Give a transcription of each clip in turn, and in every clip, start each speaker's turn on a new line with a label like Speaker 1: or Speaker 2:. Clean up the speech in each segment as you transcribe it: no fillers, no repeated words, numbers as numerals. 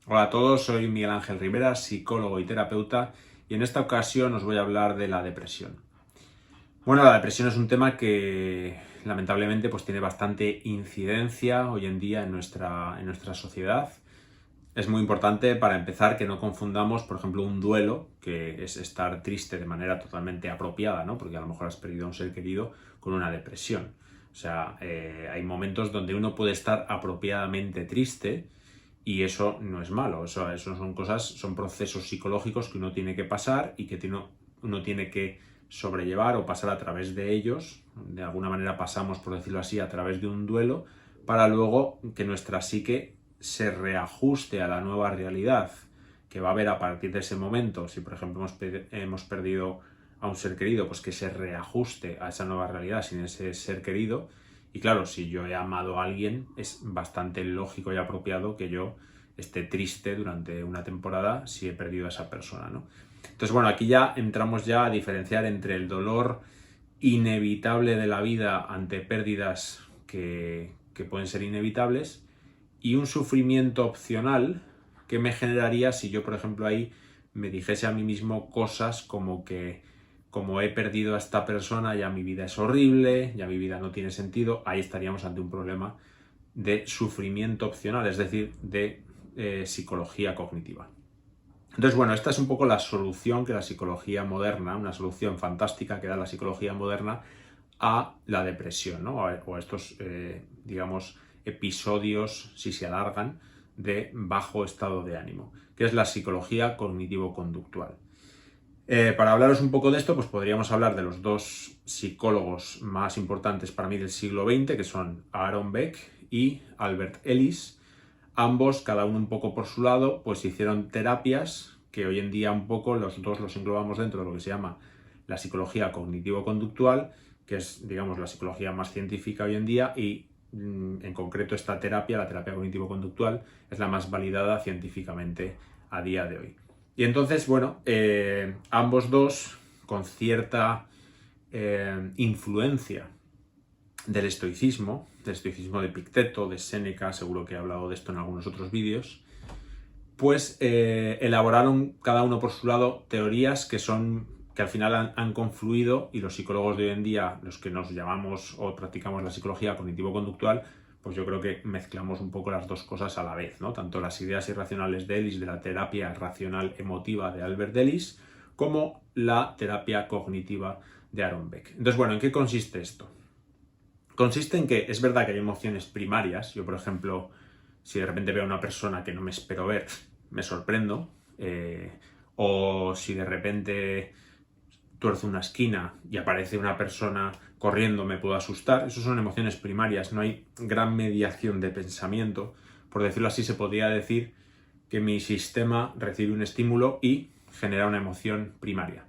Speaker 1: Hola a todos, soy Miguel Ángel Rivera, psicólogo y terapeuta, y en esta ocasión os voy a hablar de la depresión. Bueno, la depresión es un tema que lamentablemente pues tiene bastante incidencia hoy en día en nuestra sociedad. Es muy importante, para empezar, que no confundamos, por ejemplo, un duelo, que es estar triste de manera totalmente apropiada, ¿no? Porque a lo mejor has perdido a un ser querido, con una depresión. O sea, hay momentos donde uno puede estar apropiadamente triste y eso no es malo. Eso son procesos psicológicos que uno tiene que pasar y que uno tiene que sobrellevar o pasar a través de ellos. De alguna manera pasamos, por decirlo así, a través de un duelo para luego que nuestra psique se reajuste a la nueva realidad que va a haber a partir de ese momento. Si por ejemplo hemos perdido a un ser querido, pues que se reajuste a esa nueva realidad sin ese ser querido. Y claro, si yo he amado a alguien, es bastante lógico y apropiado que yo esté triste durante una temporada si he perdido a esa persona, ¿no? Entonces, bueno, aquí ya entramos ya a diferenciar entre el dolor inevitable de la vida ante pérdidas que pueden ser inevitables y un sufrimiento opcional que me generaría si yo, por ejemplo, ahí me dijese a mí mismo cosas como que como he perdido a esta persona, ya mi vida es horrible, ya mi vida no tiene sentido. Ahí estaríamos ante un problema de sufrimiento opcional, es decir, de psicología cognitiva. Entonces, bueno, esta es un poco la solución que la psicología moderna, una solución fantástica que da la psicología moderna a la depresión, ¿no? O a estos, digamos, episodios, si se alargan, de bajo estado de ánimo, que es la psicología cognitivo-conductual. Para hablaros un poco de esto, pues podríamos hablar de los dos psicólogos más importantes para mí del siglo XX, que son Aaron Beck y Albert Ellis. Ambos, cada uno un poco por su lado, pues hicieron terapias que hoy en día un poco los dos los englobamos dentro de lo que se llama la psicología cognitivo-conductual, que es, digamos, la psicología más científica hoy en día y en concreto esta terapia, la terapia cognitivo-conductual, es la más validada científicamente a día de hoy. Y entonces, bueno, ambos dos, con cierta influencia del estoicismo de Epicteto, de Séneca, seguro que he hablado de esto en algunos otros vídeos, pues elaboraron cada uno por su lado teorías que al final han confluido, y los psicólogos de hoy en día, los que nos llamamos o practicamos la psicología cognitivo-conductual, pues yo creo que mezclamos un poco las dos cosas a la vez, ¿no? Tanto las ideas irracionales de Ellis, de la terapia racional emotiva de Albert Ellis, como la terapia cognitiva de Aaron Beck. Entonces, bueno, ¿en qué consiste esto? Consiste en que es verdad que hay emociones primarias. Yo, por ejemplo, si de repente veo a una persona que no me espero ver, me sorprendo. O si de repente tuerzo una esquina y aparece una persona corriendo, me puedo asustar. Esas son emociones primarias, no hay gran mediación de pensamiento. Por decirlo así, se podría decir que mi sistema recibe un estímulo y genera una emoción primaria.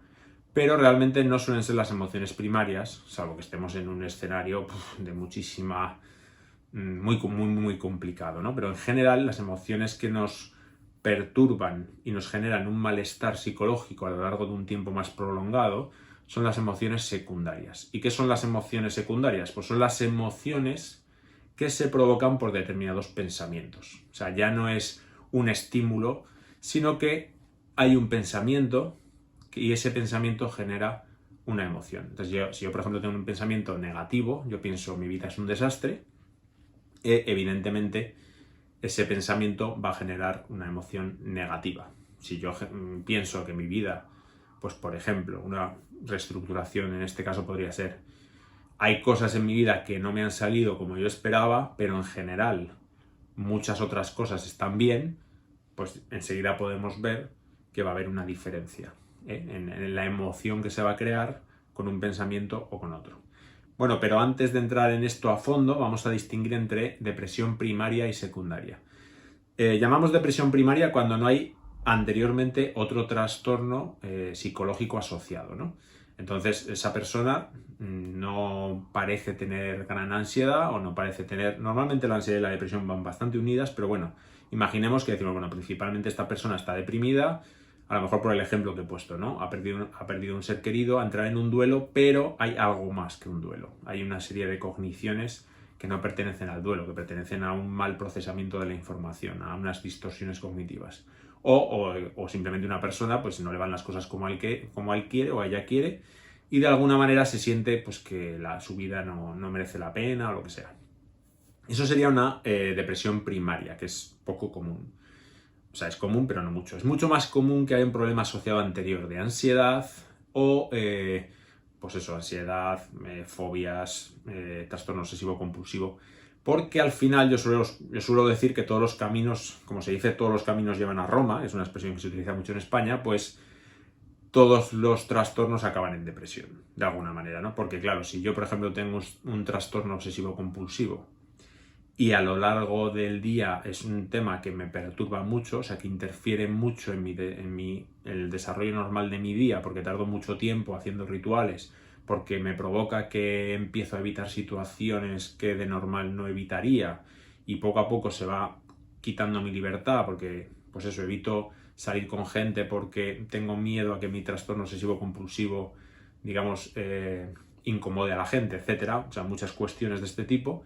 Speaker 1: Pero realmente no suelen ser las emociones primarias, salvo que estemos en un escenario de muchísima, muy complicado, ¿no? Pero en general las emociones que nos perturban y nos generan un malestar psicológico a lo largo de un tiempo más prolongado son las emociones secundarias. ¿Y qué son las emociones secundarias? Pues son las emociones que se provocan por determinados pensamientos. O sea, ya no es un estímulo, sino que hay un pensamiento y ese pensamiento genera una emoción. Entonces, si yo, por ejemplo, tengo un pensamiento negativo, yo pienso mi vida es un desastre, evidentemente ese pensamiento va a generar una emoción negativa. Si yo pienso que mi vida, pues por ejemplo, una reestructuración en este caso podría ser, hay cosas en mi vida que no me han salido como yo esperaba, pero en general muchas otras cosas están bien, pues enseguida podemos ver que va a haber una diferencia en la emoción que se va a crear con un pensamiento o con otro. Bueno, pero antes de entrar en esto a fondo, vamos a distinguir entre depresión primaria y secundaria. Llamamos depresión primaria cuando no hay anteriormente otro trastorno psicológico asociado, ¿no? Entonces, esa persona no parece tener gran ansiedad o no parece tener... Normalmente la ansiedad y la depresión van bastante unidas, pero bueno, imaginemos que decimos, bueno, principalmente esta persona está deprimida, a lo mejor por el ejemplo que he puesto, ¿no? Ha perdido un ser querido, ha entrado en un duelo, pero hay algo más que un duelo. Hay una serie de cogniciones que no pertenecen al duelo, que pertenecen a un mal procesamiento de la información, a unas distorsiones cognitivas. O simplemente una persona pues no le van las cosas como él quiere o ella quiere y de alguna manera se siente pues que su vida no merece la pena o lo que sea. Eso sería una depresión primaria, que es poco común. O sea, es común, pero no mucho. Es mucho más común que haya un problema asociado anterior de ansiedad o, pues eso, ansiedad, fobias, trastorno obsesivo-compulsivo. Porque al final yo suelo decir que todos los caminos, como se dice, todos los caminos llevan a Roma, es una expresión que se utiliza mucho en España, pues todos los trastornos acaban en depresión, de alguna manera, ¿no? Porque claro, si yo, por ejemplo, tengo un trastorno obsesivo-compulsivo y a lo largo del día es un tema que me perturba mucho, o sea, que interfiere mucho en el desarrollo normal de mi día, porque tardo mucho tiempo haciendo rituales, porque me provoca que empiezo a evitar situaciones que de normal no evitaría, y poco a poco se va quitando mi libertad, porque, pues eso, evito salir con gente porque tengo miedo a que mi trastorno obsesivo-compulsivo, digamos, incomode a la gente, etcétera, o sea, muchas cuestiones de este tipo.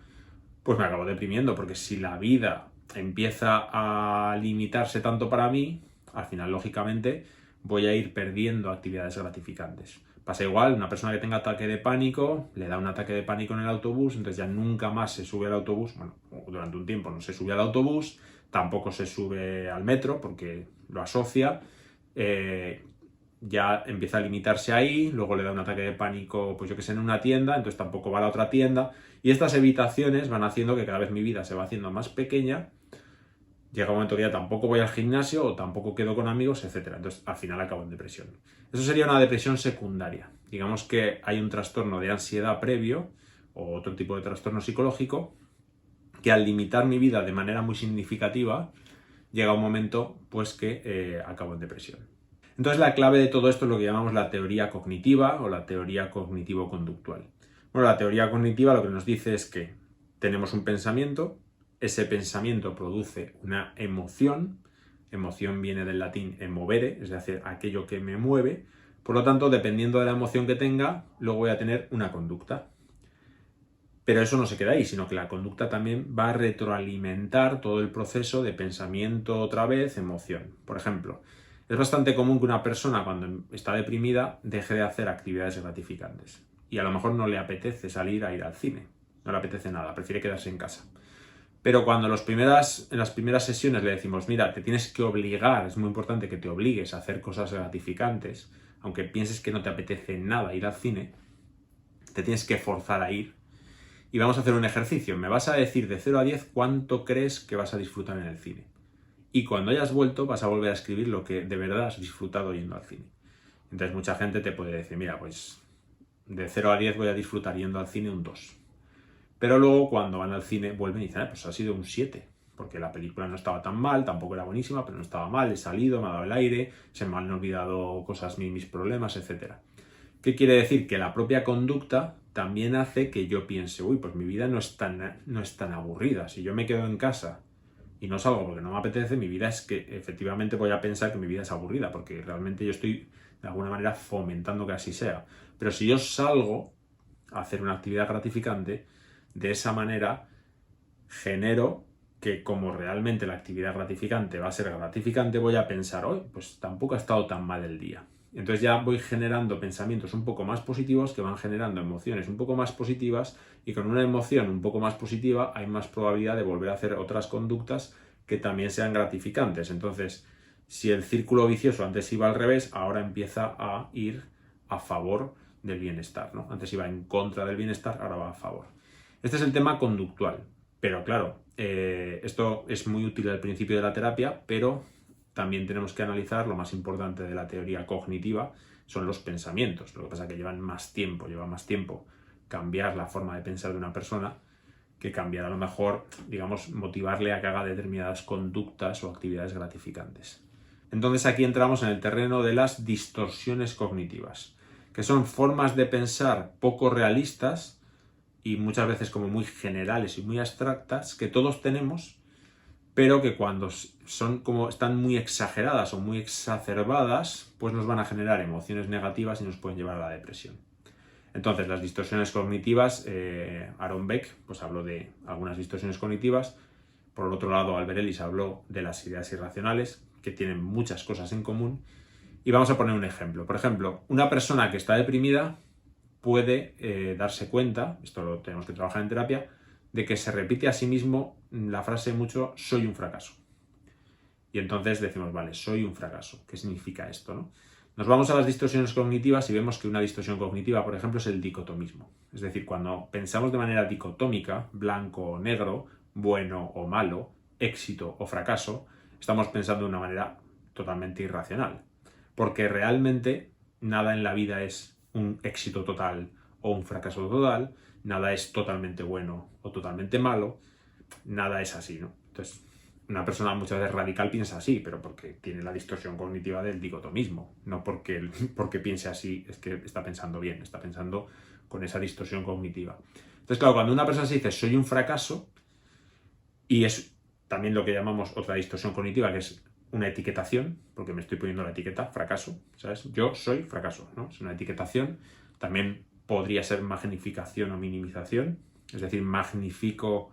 Speaker 1: Pues me acabo deprimiendo, porque si la vida empieza a limitarse tanto para mí, al final, lógicamente, voy a ir perdiendo actividades gratificantes. Pasa igual, una persona que tenga ataque de pánico, le da un ataque de pánico en el autobús, entonces ya nunca más se sube al autobús, bueno, durante un tiempo no se sube al autobús, tampoco se sube al metro, porque lo asocia, ya empieza a limitarse ahí, luego le da un ataque de pánico, pues yo que sé, en una tienda, entonces tampoco va a la otra tienda, y estas evitaciones van haciendo que cada vez mi vida se va haciendo más pequeña, llega un momento que ya tampoco voy al gimnasio o tampoco quedo con amigos, etc. Entonces al final acabo en depresión. Eso sería una depresión secundaria. Digamos que hay un trastorno de ansiedad previo o otro tipo de trastorno psicológico que al limitar mi vida de manera muy significativa llega un momento pues que acabo en depresión. Entonces la clave de todo esto es lo que llamamos la teoría cognitiva o la teoría cognitivo-conductual. Bueno, la teoría cognitiva lo que nos dice es que tenemos un pensamiento, ese pensamiento produce una emoción viene del latín emovere, es decir, aquello que me mueve, por lo tanto, dependiendo de la emoción que tenga, luego voy a tener una conducta. Pero eso no se queda ahí, sino que la conducta también va a retroalimentar todo el proceso de pensamiento otra vez, emoción. Por ejemplo, es bastante común que una persona cuando está deprimida deje de hacer actividades gratificantes. Y a lo mejor no le apetece salir a ir al cine. No le apetece nada, prefiere quedarse en casa. Pero cuando en las primeras sesiones le decimos, mira, te tienes que obligar, es muy importante que te obligues a hacer cosas gratificantes, aunque pienses que no te apetece nada ir al cine, te tienes que forzar a ir. Y vamos a hacer un ejercicio. Me vas a decir de 0 a 10 cuánto crees que vas a disfrutar en el cine. Y cuando hayas vuelto vas a volver a escribir lo que de verdad has disfrutado yendo al cine. Entonces mucha gente te puede decir, mira, pues de 0 a 10 voy a disfrutar yendo al cine un 2. Pero luego cuando van al cine vuelven y dicen, pues ha sido un 7. Porque la película no estaba tan mal, tampoco era buenísima, pero no estaba mal, he salido, me ha dado el aire, se me han olvidado cosas, mis problemas, etc. ¿Qué quiere decir? Que la propia conducta también hace que yo piense, uy, pues mi vida no es tan aburrida. Si yo me quedo en casa y no salgo porque no me apetece, mi vida es que efectivamente voy a pensar que mi vida es aburrida, porque realmente yo estoy de alguna manera fomentando que así sea. Pero si yo salgo a hacer una actividad gratificante, de esa manera genero que como realmente la actividad gratificante va a ser gratificante, voy a pensar, hoy pues tampoco ha estado tan mal el día. Entonces ya voy generando pensamientos un poco más positivos que van generando emociones un poco más positivas y con una emoción un poco más positiva hay más probabilidad de volver a hacer otras conductas que también sean gratificantes. Entonces, si el círculo vicioso antes iba al revés, ahora empieza a ir a favor del bienestar, ¿no? Antes iba en contra del bienestar, ahora va a favor. Este es el tema conductual, pero claro, esto es muy útil al principio de la terapia, pero también tenemos que analizar lo más importante de la teoría cognitiva, son los pensamientos. Lo que pasa es que lleva más tiempo cambiar la forma de pensar de una persona que cambiar a lo mejor, digamos, motivarle a que haga determinadas conductas o actividades gratificantes. Entonces aquí entramos en el terreno de las distorsiones cognitivas, que son formas de pensar poco realistas y muchas veces como muy generales y muy abstractas que todos tenemos, pero que cuando están muy exageradas o muy exacerbadas, pues nos van a generar emociones negativas y nos pueden llevar a la depresión. Entonces, las distorsiones cognitivas, Aaron Beck pues habló de algunas distorsiones cognitivas. Por el otro lado, Albert Ellis habló de las ideas irracionales, que tienen muchas cosas en común. Y vamos a poner un ejemplo. Por ejemplo, una persona que está deprimida puede darse cuenta, esto lo tenemos que trabajar en terapia, de que se repite a sí mismo la frase mucho, soy un fracaso. Y entonces decimos, vale, soy un fracaso. ¿Qué significa esto, no? Nos vamos a las distorsiones cognitivas y vemos que una distorsión cognitiva, por ejemplo, es el dicotomismo. Es decir, cuando pensamos de manera dicotómica, blanco o negro, bueno o malo, éxito o fracaso, estamos pensando de una manera totalmente irracional. Porque realmente nada en la vida es un éxito total o un fracaso total, nada es totalmente bueno o totalmente malo, nada es así, ¿no? Entonces, una persona muchas veces radical piensa así, pero porque tiene la distorsión cognitiva del dicotomismo, no porque piense así es que está pensando bien, está pensando con esa distorsión cognitiva. Entonces, claro, cuando una persona se dice soy un fracaso, y es también lo que llamamos otra distorsión cognitiva, que es una etiquetación, porque me estoy poniendo la etiqueta fracaso, ¿sabes? Yo soy fracaso, ¿no? Es una etiquetación. También podría ser magnificación o minimización, es decir, magnifico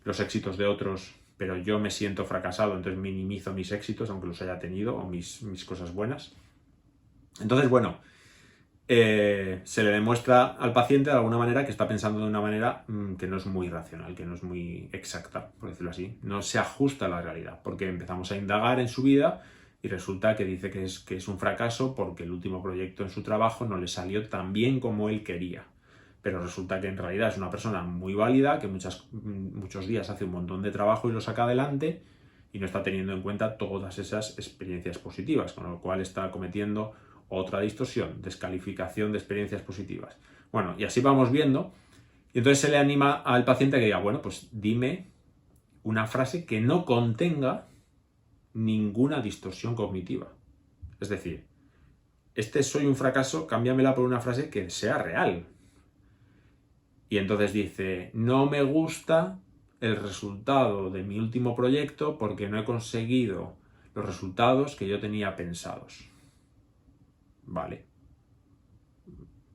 Speaker 1: los éxitos de otros, pero yo me siento fracasado, entonces minimizo mis éxitos, aunque los haya tenido, o mis cosas buenas. Entonces, bueno, se le demuestra al paciente de alguna manera que está pensando de una manera que no es muy racional, que no es muy exacta, por decirlo así. No se ajusta a la realidad, porque empezamos a indagar en su vida y resulta que dice que es un fracaso porque el último proyecto en su trabajo no le salió tan bien como él quería. Pero resulta que en realidad es una persona muy válida, que muchos días hace un montón de trabajo y lo saca adelante y no está teniendo en cuenta todas esas experiencias positivas, con lo cual está cometiendo otra distorsión, descalificación de experiencias positivas. Bueno, y así vamos viendo. Y entonces se le anima al paciente a que diga, bueno, pues dime una frase que no contenga ninguna distorsión cognitiva. Es decir, soy un fracaso, cámbiamela por una frase que sea real. Y entonces dice, no me gusta el resultado de mi último proyecto porque no he conseguido los resultados que yo tenía pensados. Vale.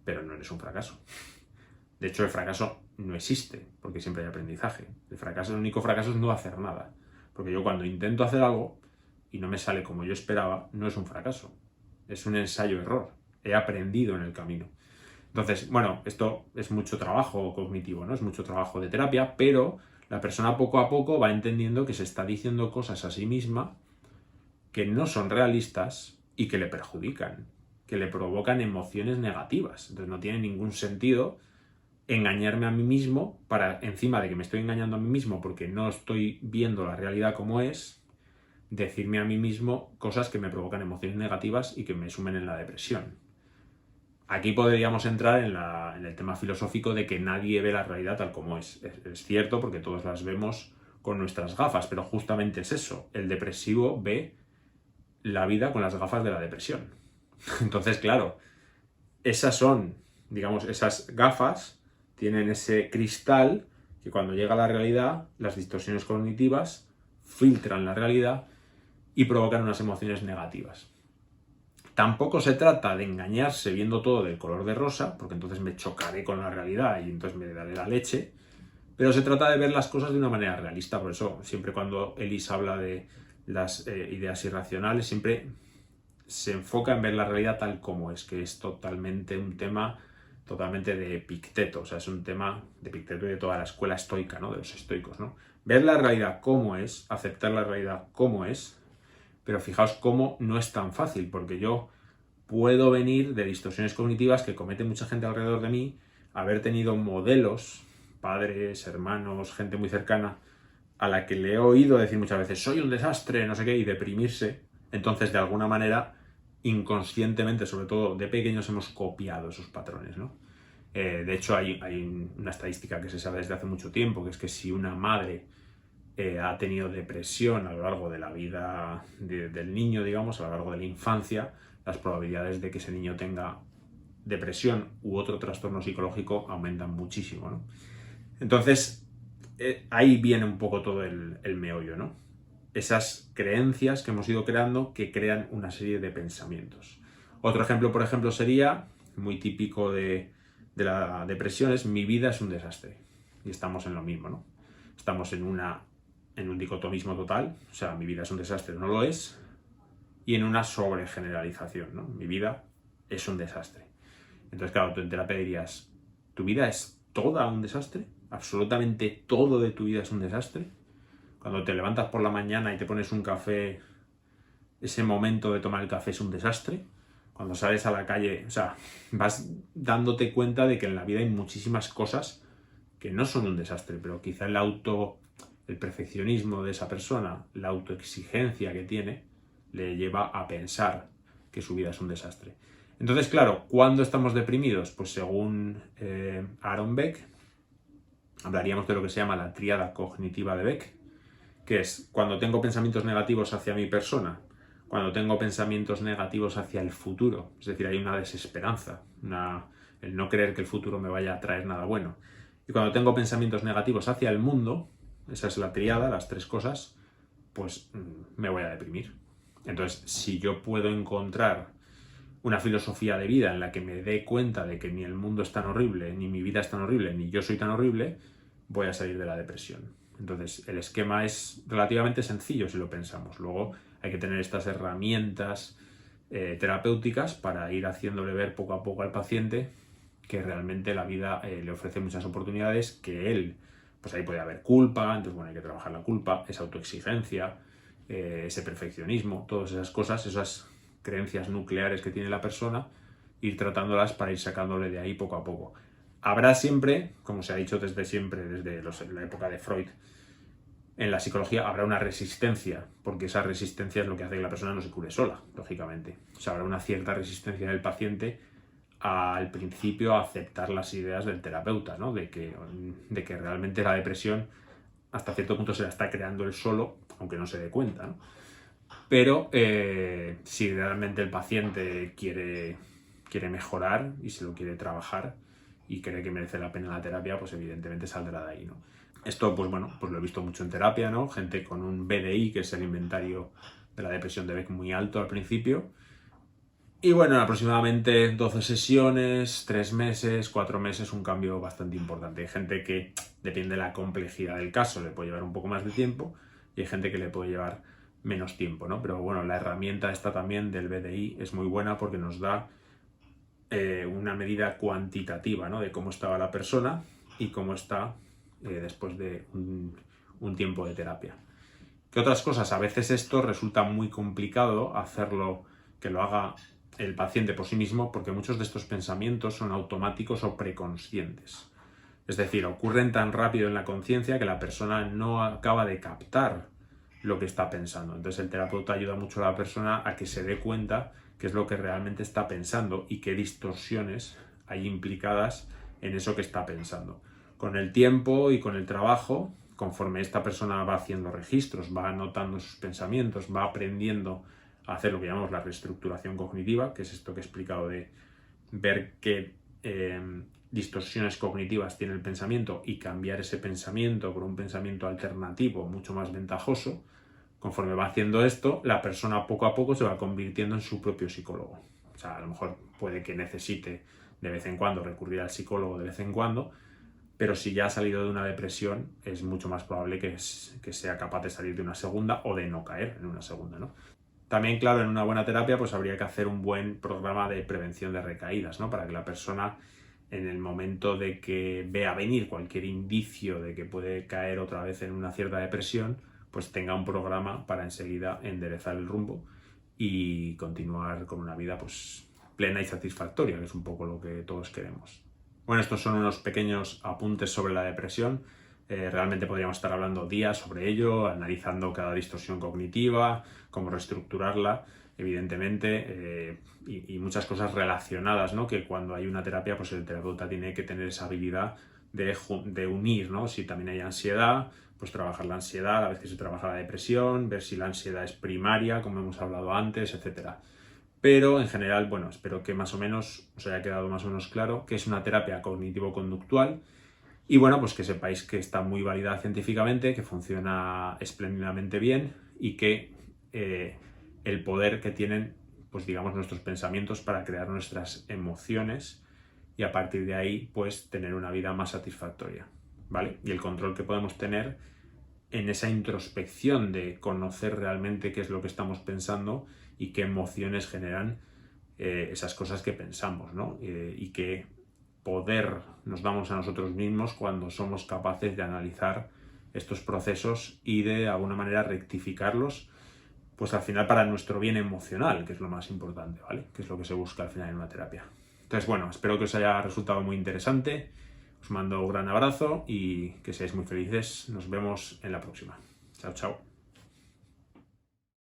Speaker 1: Pero no eres un fracaso. De hecho, el fracaso no existe, porque siempre hay aprendizaje. El único fracaso es no hacer nada. Porque yo cuando intento hacer algo y no me sale como yo esperaba, no es un fracaso. Es un ensayo-error. He aprendido en el camino. Entonces, bueno, esto es mucho trabajo cognitivo, ¿no? Es mucho trabajo de terapia, pero la persona poco a poco va entendiendo que se está diciendo cosas a sí misma que no son realistas y que le perjudican, que le provocan emociones negativas. Entonces no tiene ningún sentido engañarme a mí mismo para, encima de que me estoy engañando a mí mismo porque no estoy viendo la realidad como es, decirme a mí mismo cosas que me provocan emociones negativas y que me sumen en la depresión. Aquí podríamos entrar en el tema filosófico de que nadie ve la realidad tal como es. Es cierto porque todos las vemos con nuestras gafas, pero justamente es eso. El depresivo ve la vida con las gafas de la depresión. Entonces, claro, esas gafas tienen ese cristal que cuando llega a la realidad, las distorsiones cognitivas filtran la realidad y provocan unas emociones negativas. Tampoco se trata de engañarse viendo todo del color de rosa, porque entonces me chocaré con la realidad y entonces me daré la leche, pero se trata de ver las cosas de una manera realista. Por eso, siempre cuando Ellis habla de las ideas irracionales, siempre se enfoca en ver la realidad tal como es, que es totalmente un tema totalmente de Epicteto, o sea, es un tema de Epicteto y de toda la escuela estoica, ¿no? De los estoicos, ¿no? Ver la realidad como es, aceptar la realidad como es, pero fijaos cómo no es tan fácil, porque yo puedo venir de distorsiones cognitivas que comete mucha gente alrededor de mí, haber tenido modelos, padres, hermanos, gente muy cercana, a la que le he oído decir muchas veces, soy un desastre, no sé qué, y deprimirse. Entonces, de alguna manera, inconscientemente, sobre todo de pequeños, hemos copiado esos patrones, ¿no? De hecho, hay una estadística que se sabe desde hace mucho tiempo, que es que si una madre ha tenido depresión a lo largo de la vida del niño, digamos, a lo largo de la infancia, las probabilidades de que ese niño tenga depresión u otro trastorno psicológico aumentan muchísimo, ¿no? Entonces, ahí viene un poco todo el meollo, ¿no? Esas creencias que hemos ido creando que crean una serie de pensamientos. Otro ejemplo, por ejemplo, sería muy típico de de la depresión es mi vida es un desastre. Y estamos en lo mismo, ¿no? Estamos en un dicotomismo total, o sea, mi vida es un desastre, no lo es, y en una sobregeneralización, ¿no? Mi vida es un desastre. Entonces, claro, tú en terapia dirías, ¿tu vida es toda un desastre? ¿Absolutamente todo de tu vida es un desastre? Cuando te levantas por la mañana y te pones un café, ese momento de tomar el café es un desastre. Cuando sales a la calle, o sea, vas dándote cuenta de que en la vida hay muchísimas cosas que no son un desastre, pero quizá el perfeccionismo de esa persona, la autoexigencia que tiene, le lleva a pensar que su vida es un desastre. Entonces, claro, ¿cuándo estamos deprimidos? Pues según Aaron Beck, hablaríamos de lo que se llama la tríada cognitiva de Beck, que es cuando tengo pensamientos negativos hacia mi persona, cuando tengo pensamientos negativos hacia el futuro, es decir, hay una desesperanza, el no creer que el futuro me vaya a traer nada bueno. Y cuando tengo pensamientos negativos hacia el mundo, esa es la tríada, las tres cosas, pues me voy a deprimir. Entonces, si yo puedo encontrar una filosofía de vida en la que me dé cuenta de que ni el mundo es tan horrible, ni mi vida es tan horrible, ni yo soy tan horrible, voy a salir de la depresión. Entonces, el esquema es relativamente sencillo si lo pensamos. Luego hay que tener estas herramientas terapéuticas para ir haciéndole ver poco a poco al paciente que realmente la vida le ofrece muchas oportunidades, que él, pues ahí puede haber culpa, entonces bueno, hay que trabajar la culpa, esa autoexigencia, ese perfeccionismo, todas esas cosas, esas creencias nucleares que tiene la persona, ir tratándolas para ir sacándole de ahí poco a poco. Habrá siempre, como se ha dicho desde siempre, desde la época de Freud, en la psicología habrá una resistencia, porque esa resistencia es lo que hace que la persona no se cure sola, lógicamente. O sea, habrá una cierta resistencia del paciente al principio a aceptar las ideas del terapeuta, ¿no? De que realmente la depresión hasta cierto punto se la está creando él solo, aunque no se dé cuenta, ¿no? Pero si realmente el paciente quiere mejorar y se lo quiere trabajar y cree que merece la pena la terapia, pues evidentemente saldrá de ahí, ¿no? Esto, pues bueno, pues lo he visto mucho en terapia, ¿no? Gente con un BDI, que es el inventario de la depresión de Beck, muy alto al principio. Y bueno, en aproximadamente 12 sesiones, 3 meses, 4 meses, un cambio bastante importante. Hay gente que, depende de la complejidad del caso, le puede llevar un poco más de tiempo y hay gente que le puede llevar menos tiempo, ¿no? Pero bueno, la herramienta esta también del BDI es muy buena porque nos da una medida cuantitativa, ¿no? De cómo estaba la persona y cómo está después de un tiempo de terapia. ¿Qué otras cosas? A veces esto resulta muy complicado hacerlo, que lo haga el paciente por sí mismo, porque muchos de estos pensamientos son automáticos o preconscientes. Es decir, ocurren tan rápido en la conciencia que la persona no acaba de captar lo que está pensando. Entonces el terapeuta ayuda mucho a la persona a que se dé cuenta qué es lo que realmente está pensando y qué distorsiones hay implicadas en eso que está pensando. Con el tiempo y con el trabajo, conforme esta persona va haciendo registros, va anotando sus pensamientos, va aprendiendo a hacer lo que llamamos la reestructuración cognitiva, que es esto que he explicado de ver qué distorsiones cognitivas tiene el pensamiento y cambiar ese pensamiento por un pensamiento alternativo mucho más ventajoso. Conforme va haciendo esto, la persona poco a poco se va convirtiendo en su propio psicólogo. O sea, a lo mejor puede que necesite de vez en cuando recurrir al psicólogo de vez en cuando, pero si ya ha salido de una depresión, es mucho más probable que sea capaz de salir de una segunda o de no caer en una segunda, ¿no? También, claro, en una buena terapia pues habría que hacer un buen programa de prevención de recaídas, ¿no? Para que la persona, en el momento de que vea venir cualquier indicio de que puede caer otra vez en una cierta depresión, pues tenga un programa para enseguida enderezar el rumbo y continuar con una vida pues plena y satisfactoria, que es un poco lo que todos queremos. Bueno, estos son unos pequeños apuntes sobre la depresión. Realmente podríamos estar hablando días sobre ello, analizando cada distorsión cognitiva, cómo reestructurarla, evidentemente, y muchas cosas relacionadas, ¿no? Que cuando hay una terapia, pues el terapeuta tiene que tener esa habilidad de unir, ¿no? Si también hay ansiedad, pues trabajar la ansiedad, a veces se trabaja la depresión, ver si la ansiedad es primaria, como hemos hablado antes, etcétera. Pero en general, bueno, espero que más o menos os haya quedado más o menos claro que es una terapia cognitivo-conductual y bueno, pues que sepáis que está muy validada científicamente, que funciona espléndidamente bien y que el poder que tienen, pues digamos, nuestros pensamientos para crear nuestras emociones y a partir de ahí pues tener una vida más satisfactoria, ¿vale? Y el control que podemos tener en esa introspección de conocer realmente qué es lo que estamos pensando y qué emociones generan esas cosas que pensamos, ¿no? Y qué poder nos damos a nosotros mismos cuando somos capaces de analizar estos procesos y de alguna manera rectificarlos, pues al final para nuestro bien emocional, que es lo más importante, ¿vale? Que es lo que se busca al final en una terapia. Entonces, bueno, espero que os haya resultado muy interesante. Os mando un gran abrazo y que seáis muy felices. Nos vemos en la próxima. Chao, chao.